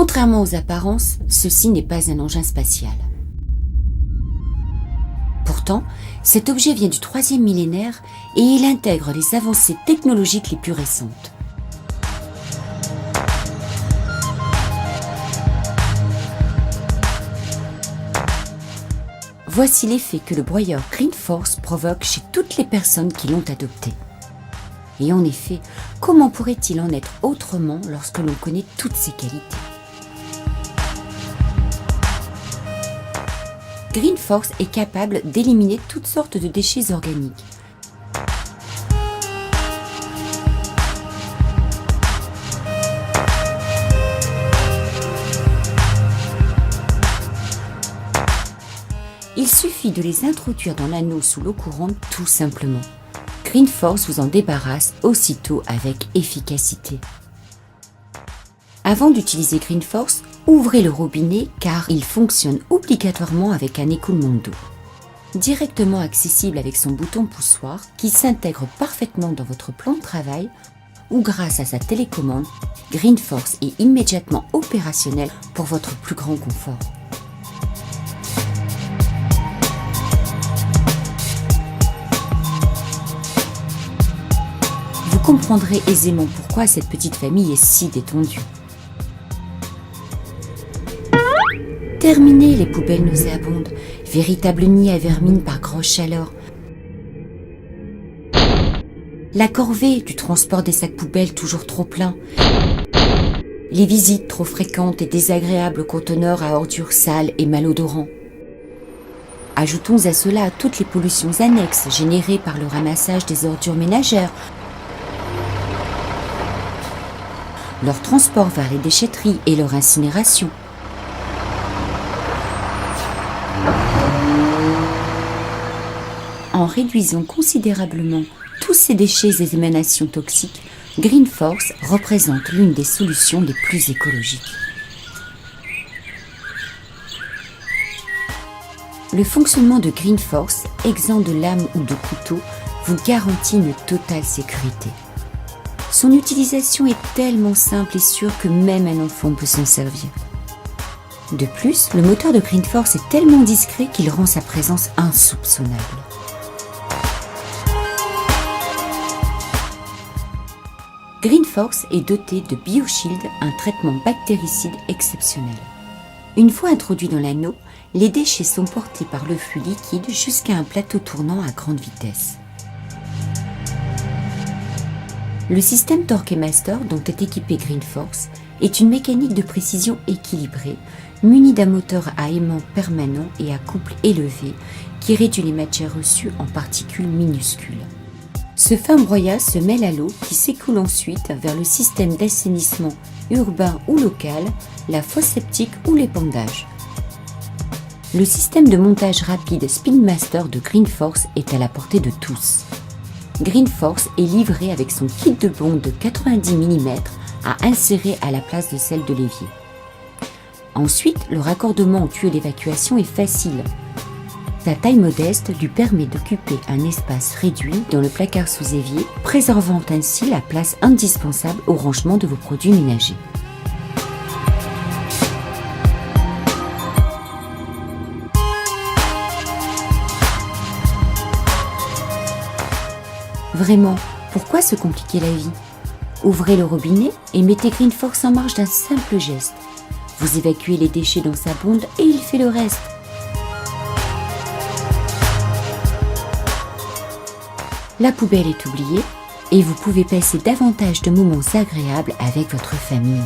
Contrairement aux apparences, ceci n'est pas un engin spatial. Pourtant, cet objet vient du 3e millénaire et il intègre les avancées technologiques les plus récentes. Voici l'effet que le broyeur GreenForce provoque chez toutes les personnes qui l'ont adopté. Et en effet, comment pourrait-il en être autrement lorsque l'on connaît toutes ses qualités ? GreenForce est capable d'éliminer toutes sortes de déchets organiques. Il suffit de les introduire dans l'anneau sous l'eau courante tout simplement. GreenForce vous en débarrasse aussitôt avec efficacité. Avant d'utiliser GreenForce, ouvrez le robinet car il fonctionne obligatoirement avec un écoulement d'eau. Directement accessible avec son bouton poussoir qui s'intègre parfaitement dans votre plan de travail ou grâce à sa télécommande, GreenForce est immédiatement opérationnel pour votre plus grand confort. Vous comprendrez aisément pourquoi cette petite famille est si détendue. Terminez les poubelles nauséabondes, véritable nid à vermine par grosse chaleur. La corvée du transport des sacs poubelles toujours trop pleins. Les visites trop fréquentes et désagréables conteneurs à ordures sales et malodorants. Ajoutons à cela toutes les pollutions annexes générées par le ramassage des ordures ménagères, leur transport vers les déchetteries et leur incinération. En réduisant considérablement tous ces déchets et émanations toxiques, GreenForce représente l'une des solutions les plus écologiques. Le fonctionnement de GreenForce, exempt de lame ou de couteau, vous garantit une totale sécurité. Son utilisation est tellement simple et sûre que même un enfant peut s'en servir. De plus, le moteur de GreenForce est tellement discret qu'il rend sa présence insoupçonnable. GreenForce est doté de BioShield, un traitement bactéricide exceptionnel. Une fois introduit dans l'anneau, les déchets sont portés par le flux liquide jusqu'à un plateau tournant à grande vitesse. Le système Torque Master dont est équipé GreenForce est une mécanique de précision équilibrée, munie d'un moteur à aimant permanent et à couple élevé qui réduit les matières reçues en particules minuscules. Ce fin broyat se mêle à l'eau qui s'écoule ensuite vers le système d'assainissement urbain ou local, la fosse septique ou l'épandage. Le système de montage rapide Speedmaster de GreenForce est à la portée de tous. GreenForce est livré avec son kit de bonde de 90 mm à insérer à la place de celle de l'évier. Ensuite, le raccordement au tuyau d'évacuation est facile. Sa taille modeste lui permet d'occuper un espace réduit dans le placard sous évier, préservant ainsi la place indispensable au rangement de vos produits ménagers. Vraiment, pourquoi se compliquer la vie ? Ouvrez le robinet et mettez GreenForce en marche d'un simple geste. Vous évacuez les déchets dans sa bonde et il fait le reste. La poubelle est oubliée et vous pouvez passer davantage de moments agréables avec votre famille.